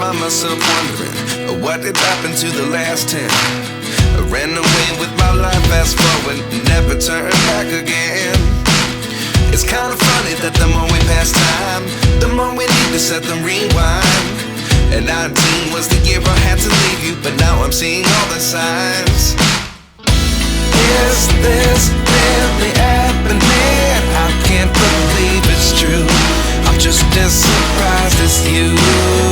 find myself wondering what did happen to the last 10. I ran away with my life, fast forward, never turn back again. It's kind of funny that the more we pass time, the more we need to set them rewind. And 19 was the year I had to leave you, but now I'm seeing all the signs. Is this really happening? I can't believe it's true. I'm just as surprised as you.